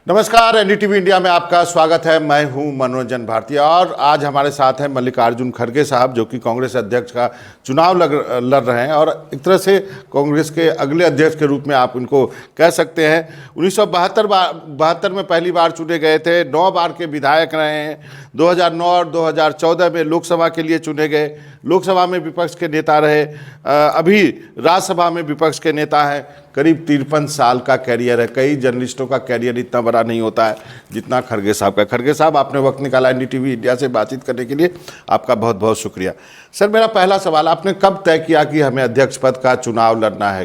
नमस्कार, NDTV India में आपका स्वागत है। मैं हूं मनोरंजन भारती और आज हमारे साथ हैं मल्लिकार्जुन खड़गे साहब, जो कि कांग्रेस अध्यक्ष का चुनाव लड़ रहे हैं और एक तरह से कांग्रेस के अगले अध्यक्ष के रूप में आप उनको कह सकते हैं। 1972 में पहली बार चुने गए थे, 9 बार के विधायक रहे हैं, 2009 और 2014 में लोकसभा के लिए चुने गए, लोकसभा में विपक्ष के नेता रहे, अभी राज्यसभा में विपक्ष के नेता हैं। करीब 53 साल का कैरियर है। कई जर्नलिस्टों का कैरियर इतना बड़ा नहीं होता है जितना खड़गे साहब का। खड़गे साहब, आपने वक्त निकाला एनडीटीवी इंडिया से बातचीत करने के लिए, आपका बहुत बहुत शुक्रिया। सर, मेरा पहला सवाल, आपने कब तय किया कि हमें अध्यक्ष पद का चुनाव लड़ना है?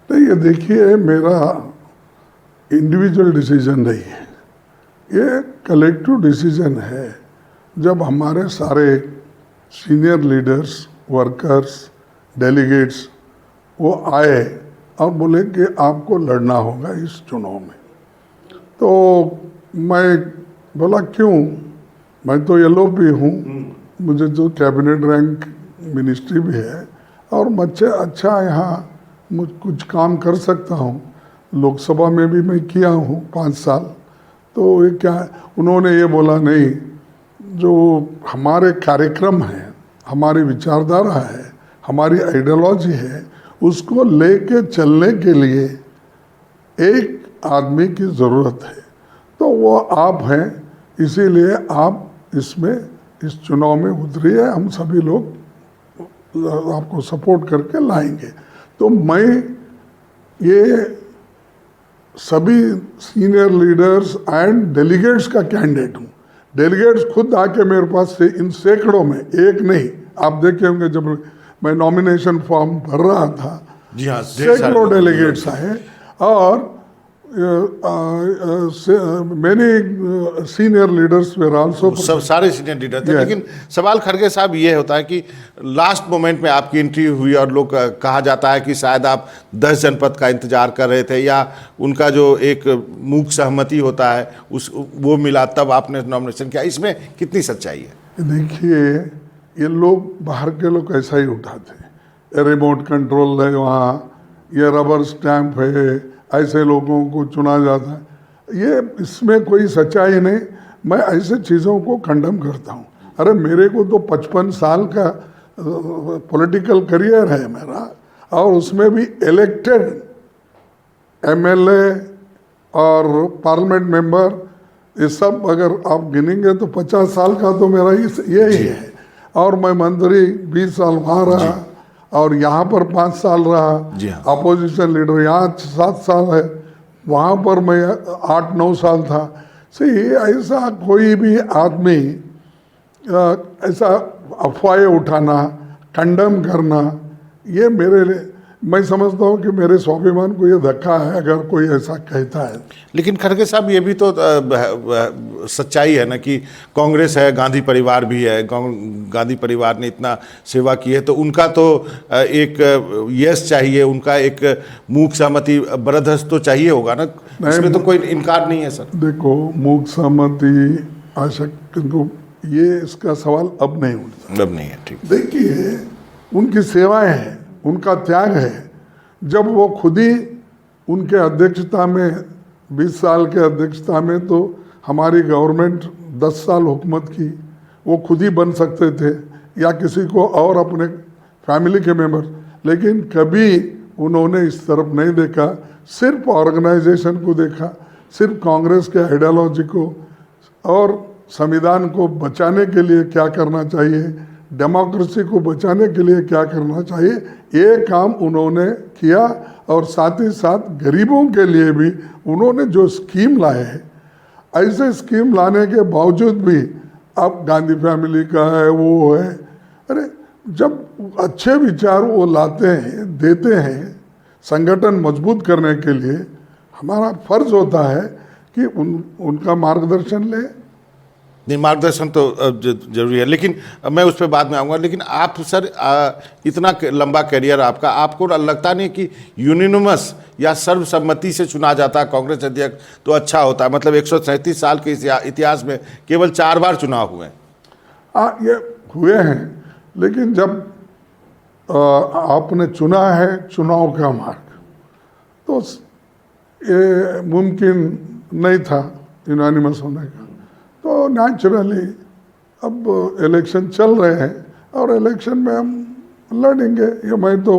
नहीं, ये देखिए, मेरा इंडिविजुअल डिसीजन नहीं है, ये कलेक्टिव डिसीजन है। जब हमारे सारे सीनियर लीडर्स, वर्कर्स, डेलीगेट्स वो आए और बोले कि आपको लड़ना होगा इस चुनाव में, तो मैं बोला क्यों, मैं तो येलो भी हूँ, मुझे जो कैबिनेट रैंक मिनिस्ट्री भी है और मुझे अच्छा यहाँ मुझ कुछ काम कर सकता हूँ। लोकसभा में भी मैं किया हूँ 5 साल। तो ये क्या है, उन्होंने ये बोला नहीं, जो हमारे कार्यक्रम हैं, हमारी विचारधारा है, हमारी आइडियोलॉजी है, उसको लेके चलने के लिए एक आदमी की ज़रूरत है, तो वो आप हैं, इसीलिए आप इसमें इस चुनाव में उतरिए, हम सभी लोग आपको सपोर्ट करके लाएंगे। तो मैं ये सभी सीनियर लीडर्स एंड डेलीगेट्स का कैंडिडेट हूँ। डेलीगेट्स खुद आके मेरे पास से इन सैकड़ों में, एक नहीं, आप देखे होंगे जब मैं नॉमिनेशन फॉर्म भर रहा था, जी हाँ, सैकड़ों डेलीगेट्स आए और many senior leaders where also, सब सारे सीनियर लीडर थे। लेकिन सवाल खड़गे साहब ये होता है कि लास्ट मोमेंट में आपकी एंट्री हुई और लोग कहा जाता है कि शायद आप 10 जनपद का इंतजार कर रहे थे या उनका जो एक मूक सहमति होता है वो मिला, तब आपने नॉमिनेशन किया। इसमें कितनी सच्चाई है? देखिए, ये लोग बाहर के लोग ऐसा ही उठाते हैं, रिमोट कंट्रोल है वहाँ, ये रबर स्टैंप है, ऐसे लोगों को चुना जाता है। ये इसमें कोई सच्चाई नहीं। मैं ऐसे चीज़ों को कंडम करता हूँ। अरे मेरे को तो 55 साल का पॉलिटिकल करियर है मेरा, और उसमें भी इलेक्टेड एमएलए और पार्लियामेंट मेंबर, ये सब अगर आप गिनेंगे तो 50 साल का तो मेरा यही है। और मैं मंत्री 20 साल वहाँ रहा और यहाँ पर 5 साल रहा। अपोजिशन लीडर यहाँ 7 साल है, वहाँ पर मैं 8-9 साल था। सही, ऐसा कोई भी आदमी ऐसा अफवाहें उठाना, कंडम करना, ये मेरे लिए, मैं समझता हूँ कि मेरे स्वाभिमान को ये धक्का है अगर कोई ऐसा कहता है। लेकिन खड़गे साहब, ये भी तो सच्चाई है ना कि कांग्रेस है, गांधी परिवार भी है, गांधी परिवार ने इतना सेवा की है, तो उनका तो एक यश चाहिए, उनका एक मूक सहमति बरदस्त तो चाहिए होगा ना, इसमें तो कोई इनकार नहीं है। सर देखो, मूक सहमति आशक्त, ये इसका सवाल अब नहीं उठता, अब नहीं है। ठीक, देखिए, उनकी सेवाएं हैं, उनका त्याग है। जब वो खुद ही उनके अध्यक्षता में 20 साल के अध्यक्षता में तो हमारी गवर्नमेंट 10 साल हुकूमत की, वो खुद ही बन सकते थे या किसी को और अपने फैमिली के मेंबर, लेकिन कभी उन्होंने इस तरफ नहीं देखा, सिर्फ ऑर्गेनाइजेशन को देखा, सिर्फ कांग्रेस के आइडियोलॉजी को और संविधान को बचाने के लिए क्या करना चाहिए, डेमोक्रेसी को बचाने के लिए क्या करना चाहिए, ये काम उन्होंने किया। और साथ ही साथ गरीबों के लिए भी उन्होंने जो स्कीम लाए हैं, ऐसे स्कीम लाने के बावजूद भी अब गांधी फैमिली का है, वो है, अरे जब अच्छे विचार वो लाते हैं, देते हैं, संगठन मजबूत करने के लिए हमारा फर्ज होता है कि उनका मार्गदर्शन ले। नहीं, मार्गदर्शन तो जरूरी है, लेकिन मैं उस पर बाद में आऊँगा। लेकिन आप सर, इतना लंबा करियर आपका, आपको लगता नहीं कि यूनिनमस या सर्वसम्मति से चुना जाता है कांग्रेस अध्यक्ष तो अच्छा होता है? मतलब 137 साल के इतिहास में केवल 4 बार चुनाव हुए हैं। ये हुए हैं, लेकिन जब आपने चुना है चुनाव का मार्ग, तो ये मुमकिन नहीं था यूनानिमस होने का। तो नेचुरली अब इलेक्शन चल रहे हैं और इलेक्शन में हम लड़ेंगे। ये मैं तो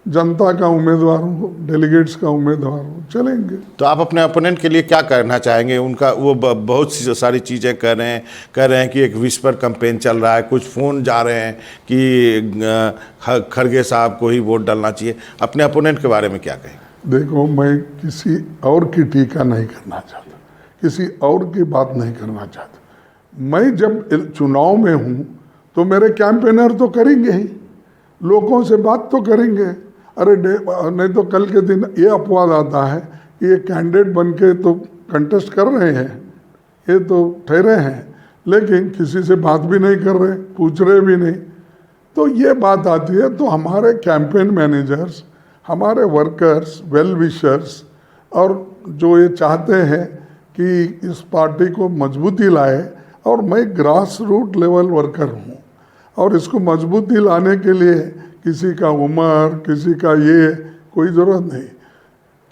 जनता का उम्मीदवार हूँ, डेलीगेट्स का उम्मीदवार हूँ, चलेंगे। तो आप अपने ओपोनेंट के लिए क्या करना चाहेंगे? उनका वो बहुत सी सारी चीज़ें कर रहे हैं कि एक विस्पर कैंपेन चल रहा है, कुछ फ़ोन जा रहे हैं कि खड़गे साहब को ही वोट डालना चाहिए। अपने ओपोनेंट के बारे में क्या कहेंगे? देखो, मैं किसी और की टीका नहीं करना चाहता, किसी और की बात नहीं करना चाहता। मैं जब चुनाव में हूँ तो मेरे कैंपेनर तो करेंगे ही, लोगों से बात तो करेंगे। अरे नहीं तो कल के दिन ये अपवाद आता है कि ये कैंडिडेट बन के तो कंटेस्ट कर रहे हैं, ये तो ठहरे हैं, लेकिन किसी से बात भी नहीं कर रहे, पूछ रहे भी नहीं। तो ये बात आती है। तो हमारे कैंपेन मैनेजर्स, हमारे वर्कर्स, वेल विशर्स और जो ये चाहते हैं कि इस पार्टी को मजबूती लाए, और मैं ग्रास रूट लेवल वर्कर हूँ, और इसको मजबूती लाने के लिए किसी का उम्र, किसी का ये कोई ज़रूरत नहीं,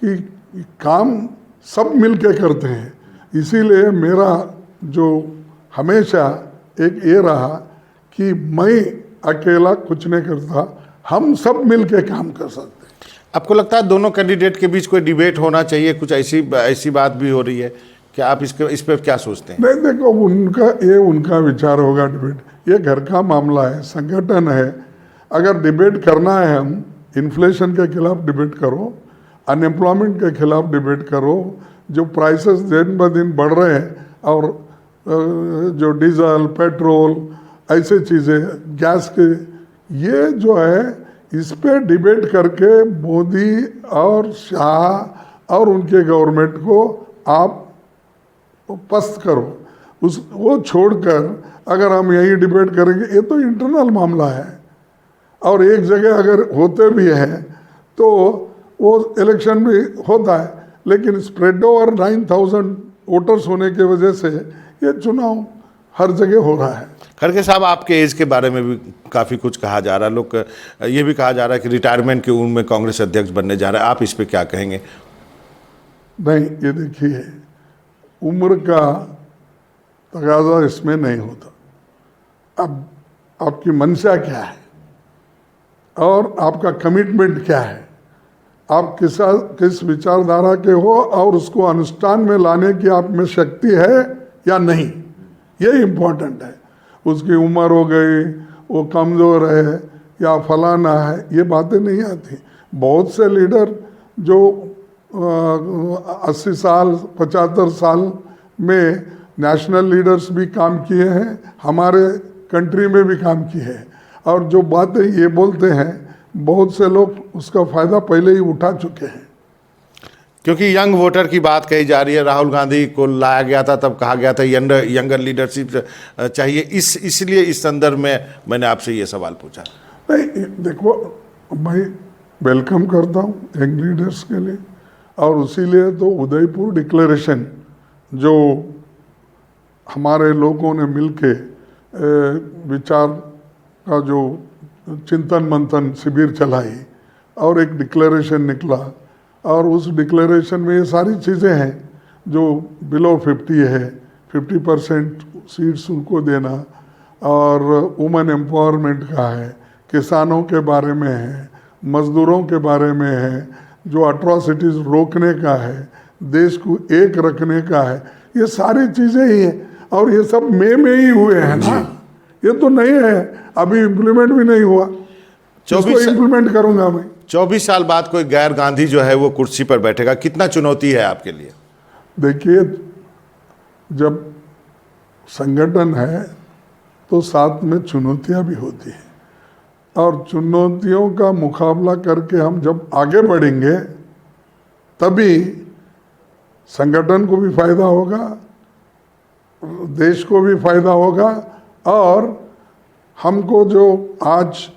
कि काम सब मिल के करते हैं। इसीलिए मेरा जो हमेशा एक ये रहा कि मैं अकेला कुछ नहीं करता, हम सब मिल के काम कर सकते हैं। आपको लगता है दोनों कैंडिडेट के बीच कोई डिबेट होना चाहिए? कुछ ऐसी बात भी हो रही है क्या? आप इस पर क्या सोचते हैं? नहीं, देखो, उनका विचार होगा। डिबेट ये घर का मामला है, संगठन है। अगर डिबेट करना है, हम इन्फ्लेशन के खिलाफ डिबेट करो, अनएम्प्लॉयमेंट के खिलाफ डिबेट करो, जो प्राइसेस दिन ब दिन बढ़ रहे हैं, और जो डीजल, पेट्रोल, ऐसे चीज़ें, गैस के, ये जो है, इस पे डिबेट करके मोदी और शाह और उनके गवर्नमेंट को आप पस्त करो। वो छोड़कर अगर हम यही डिबेट करेंगे, ये तो इंटरनल मामला है। और एक जगह अगर होते भी हैं तो वो इलेक्शन भी होता है, लेकिन स्प्रेड ओवर 9,000 वोटर्स होने की वजह से ये चुनाव हर जगह हो रहा है। खड़गे साहब, आपके एज के बारे में भी काफ़ी कुछ कहा जा रहा है। लोग ये भी कहा जा रहा है कि रिटायरमेंट की उम्र में कांग्रेस अध्यक्ष बनने जा रहा है। आप इस पर क्या कहेंगे? नहीं, ये देखिए, उम्र का तकाजा इसमें नहीं होता। अब आपकी मंशा क्या है और आपका कमिटमेंट क्या है, आप किस विचारधारा के हो और उसको अनुष्ठान में लाने की आप में शक्ति है या नहीं, ये इम्पोर्टेंट है। उसकी उम्र हो गई, वो कमज़ोर है या फलाना है, ये बातें नहीं आती। बहुत से लीडर जो 80 साल 75 साल में नेशनल लीडर्स भी काम किए हैं, हमारे कंट्री में भी काम किए हैं, और जो बातें ये बोलते हैं, बहुत से लोग उसका फ़ायदा पहले ही उठा चुके हैं। क्योंकि यंग वोटर की बात कही जा रही है, राहुल गांधी को लाया गया था, तब कहा गया था यंगर लीडरशिप चाहिए, इसलिए इस संदर्भ में मैंने आपसे ये सवाल पूछा। नहीं, देखो, मैं वेलकम करता हूँ यंग लीडर्स के लिए, और उसीलिए तो उदयपुर डिक्लेरेशन जो हमारे लोगों ने मिलके विचार का जो चिंतन मंथन शिविर चलाई और एक डिक्लेरेशन निकला, और उस डिक्लेरेशन में ये सारी चीज़ें हैं जो बिलो 50 है, 50% सीट्स उनको देना, और वुमेन एम्पावरमेंट का है, किसानों के बारे में है, मज़दूरों के बारे में है, जो अट्रॉसिटीज़ रोकने का है, देश को एक रखने का है, ये सारी चीज़ें ही हैं। और ये सब मई में ही हुए हैं ना, ये तो नहीं है, अभी इम्प्लीमेंट भी नहीं हुआ। 24 इम्प्लीमेंट करूंगा मैं। 24 साल बाद कोई गैर गांधी जो है वो कुर्सी पर बैठेगा, कितना चुनौती है आपके लिए? देखिए, जब संगठन है तो साथ में चुनौतियां भी होती हैं, और चुनौतियों का मुकाबला करके हम जब आगे बढ़ेंगे तभी संगठन को भी फायदा होगा, देश को भी फायदा होगा, और हमको जो आज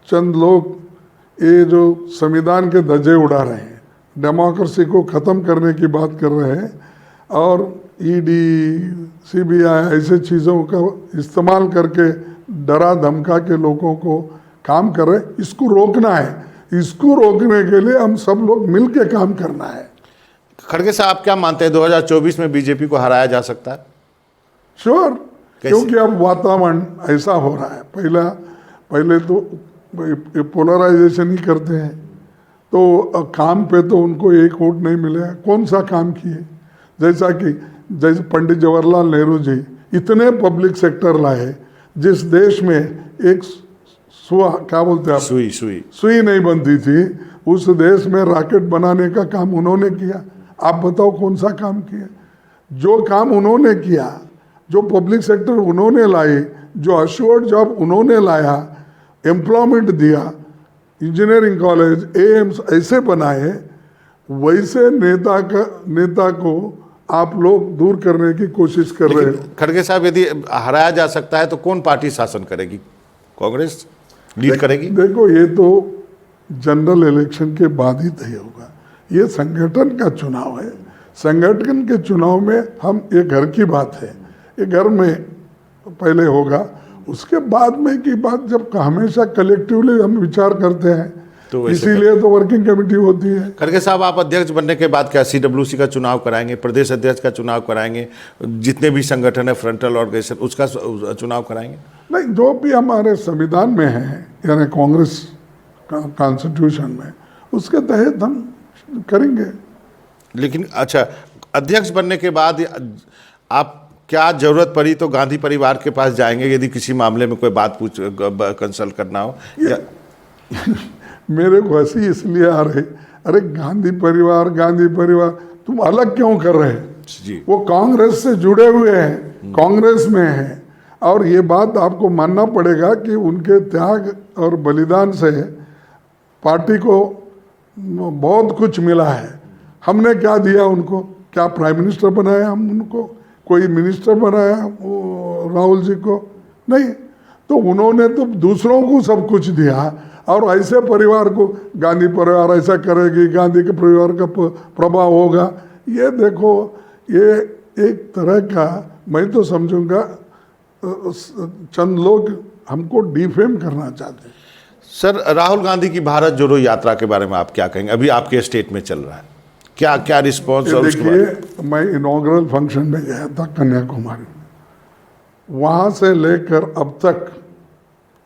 चंद लोग ये जो संविधान के धज्जे उड़ा रहे हैं, डेमोक्रेसी को ख़त्म करने की बात कर रहे हैं, और ईडी, सीबीआई ऐसे चीज़ों का इस्तेमाल करके डरा धमका के लोगों को काम कर रहे हैं, इसको रोकना है। इसको रोकने के लिए हम सब लोग मिल के काम करना है। खड़गे साहब आप क्या मानते हैं 2024 में बीजेपी को हराया जा सकता है? श्योर, कैसे? क्योंकि अब वातावरण ऐसा हो रहा है। पहले तो पोलराइजेशन ही करते हैं, तो काम पे तो उनको एक वोट नहीं मिलेगा। कौन सा काम किए? जैसे पंडित जवाहरलाल नेहरू जी इतने पब्लिक सेक्टर लाए, जिस देश में एक क्या बोलते हैं आप, सुई नहीं बनती थी, उस देश में रॉकेट बनाने का काम उन्होंने किया। आप बताओ कौन सा काम किया? जो काम उन्होंने किया, जो पब्लिक सेक्टर उन्होंने लाई, जो अश्योर्ड जॉब उन्होंने लाया, एम्प्लॉयमेंट दिया, इंजीनियरिंग कॉलेज, एम्स ऐसे बनाए, वैसे नेता को आप लोग दूर करने की कोशिश कर रहे हैं। खड़गे साहब, यदि हराया जा सकता है तो कौन पार्टी शासन करेगी? कांग्रेस लीड करेगी? देखो, ये तो जनरल इलेक्शन के बाद ही तय होगा। ये संगठन का चुनाव है। संगठन के चुनाव में हम, ये घर की बात है, ये घर में पहले होगा, उसके बाद में की बात जब हमेशा कलेक्टिवली हम विचार करते हैं, तो इसीलिए तो वर्किंग कमेटी होती है। खड़गे साहब, आप अध्यक्ष बनने के बाद क्या CWC का चुनाव कराएंगे, प्रदेश अध्यक्ष का चुनाव कराएंगे, जितने भी संगठन है फ्रंटल ऑर्गेनाइजेशन, उसका चुनाव कराएंगे? नहीं, जो भी हमारे संविधान में है, यानी कांग्रेस कॉन्स्टिट्यूशन में, उसके तहत हम करेंगे। लेकिन अच्छा, अध्यक्ष बनने के बाद आप क्या जरूरत पड़ी तो गांधी परिवार के पास जाएंगे, यदि किसी मामले में कोई बात कंसल्ट करना हो? मेरे को हंसी इसलिए आ रही, अरे गांधी परिवार तुम अलग क्यों कर रहे हैं? जी, वो कांग्रेस से जुड़े हुए हैं, कांग्रेस में हैं, और ये बात आपको मानना पड़ेगा कि उनके त्याग और बलिदान से पार्टी को बहुत कुछ मिला है। हमने क्या दिया उनको? क्या प्राइम मिनिस्टर बनाया हम उनको? कोई मिनिस्टर बनाया राहुल जी को? नहीं। तो उन्होंने तो दूसरों को सब कुछ दिया, और ऐसे परिवार को गांधी परिवार ऐसा करेगी, गांधी के परिवार का प्रभाव होगा। ये देखो, ये एक तरह का, मैं तो समझूंगा चंद लोग हमको डिफेम करना चाहते हैं। सर, राहुल गांधी की भारत जोड़ो यात्रा के बारे में आप क्या कहेंगे? अभी आपके स्टेट में चल रहा है, क्या क्या रिस्पॉन्स? देखिए, मैं इनॉग्रल फंक्शन में गया था कन्याकुमारी, वहाँ से लेकर अब तक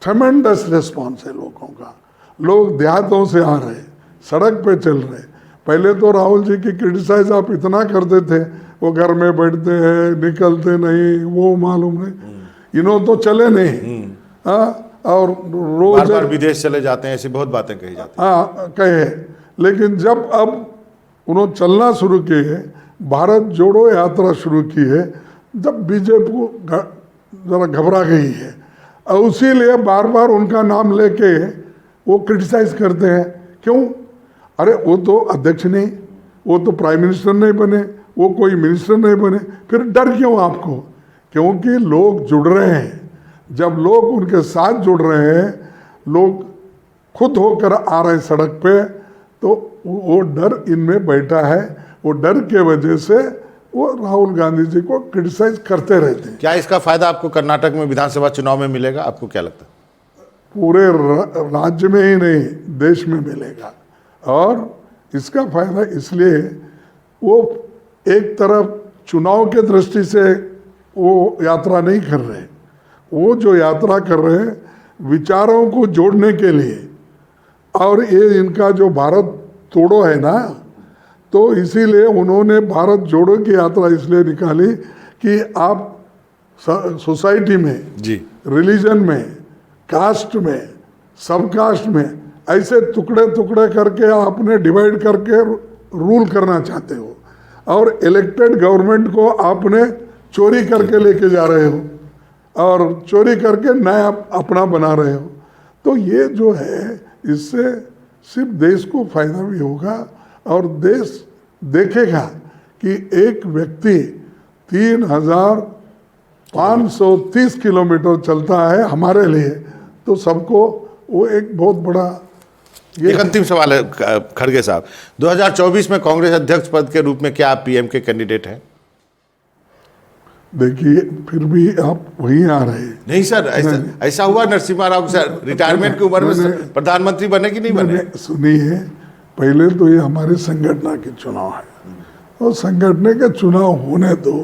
ट्रेमेंडस रिस्पॉन्स है लोगों का। लोग देहातों से आ रहे, सड़क पे चल रहे। पहले तो राहुल जी की क्रिटिसाइज आप इतना करते थे, वो घर में बैठते हैं, निकलते नहीं, वो मालूम नहीं, इन्हों तो चले नहीं। और रोज बार विदेश चले जाते हैं, ऐसी बहुत बातें कही जाती हैं। हाँ, कहे। लेकिन जब अब उन्होंने चलना शुरू किए, भारत जोड़ो यात्रा शुरू की है, जब बीजेपी को जरा घबरा गई है, और इसीलिए बार बार उनका नाम लेके वो क्रिटिसाइज करते हैं। क्यों? अरे वो तो अध्यक्ष नहीं, वो तो प्राइम मिनिस्टर नहीं बने, वो कोई मिनिस्टर नहीं बने, फिर डर क्यों आपको? क्योंकि लोग जुड़ रहे हैं। जब लोग उनके साथ जुड़ रहे हैं, लोग खुद होकर आ रहे सड़क पे, तो वो डर इनमें बैठा है। वो डर के वजह से वो राहुल गांधी जी को क्रिटिसाइज करते रहते हैं। क्या इसका फायदा आपको कर्नाटक में विधानसभा चुनाव में मिलेगा? आपको क्या लगता है? पूरे राज्य में ही नहीं, देश में मिलेगा। और इसका फायदा इसलिए, वो एक तरफ चुनाव के दृष्टि से वो यात्रा नहीं कर रहे, वो जो यात्रा कर रहे हैं विचारों को जोड़ने के लिए। और ये इनका जो भारत तोड़ो है ना, तो इसीलिए उन्होंने भारत जोड़ो की यात्रा इसलिए निकाली कि आप सोसाइटी में, जी, रिलीजन में, कास्ट में, सब कास्ट में ऐसे टुकड़े टुकड़े करके आपने डिवाइड करके रूल करना चाहते हो, और इलेक्टेड गवर्नमेंट को आपने चोरी करके लेके जा रहे हो, और चोरी करके नया अपना बना रहे हो। तो ये जो है, इससे सिर्फ देश को फायदा भी होगा, और देश देखेगा कि एक व्यक्ति 3530 किलोमीटर चलता है हमारे लिए, तो सबको वो एक बहुत बड़ा। एक अंतिम सवाल है खड़गे साहब, 2024 में कांग्रेस अध्यक्ष पद के रूप में क्या आप पीएम के कैंडिडेट हैं? देखिए, फिर भी आप वहीं आ रहे हैं। नहीं सर, ऐसा हुआ नरसिम्हा राव सर रिटायरमेंट की उम्र में प्रधानमंत्री बने कि नहीं बने? सुनिए, पहले तो ये हमारे संगठन के चुनाव है, और संगठन के चुनाव होने दो,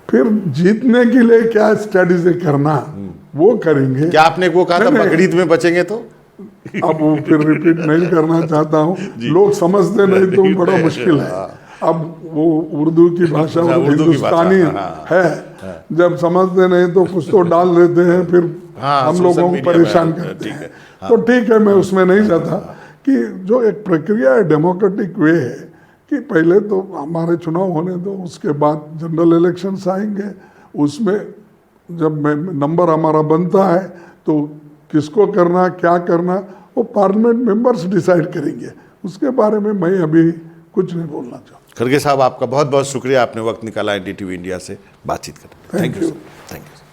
फिर जीतने के लिए क्या स्ट्रेटेजी करना वो करेंगे। क्या आपने वो कहा था नहीं, बकरीद में बचेंगे तो? अब वो फिर रिपीट नहीं करना चाहता हूँ, लोग समझते नहीं तो बड़ा मुश्किल है। अब वो उर्दू की भाषा और उर्दू की भाषा, हिंदुस्तानी है, जब समझते नहीं तो कुछ तो डाल देते हैं, फिर हम सोशल लोगों को मीडिया परेशान में, करते ठीक हैं। है, तो ठीक है, मैं उसमें नहीं जाता कि जो एक प्रक्रिया है, डेमोक्रेटिक वे है कि पहले तो हमारे चुनाव होने दो, उसके बाद जनरल इलेक्शंस आएंगे, उसमें जब नंबर हमारा बनता है तो किसको करना क्या करना वो पार्लियामेंट मेंबर्स डिसाइड करेंगे, उसके बारे में मैं अभी कुछ नहीं बोलना चाहता। खड़गे साहब, आपका बहुत बहुत शुक्रिया, आपने वक्त निकाला एनडीटीवी इंडिया से बातचीत करने। Thank you sir, thank you.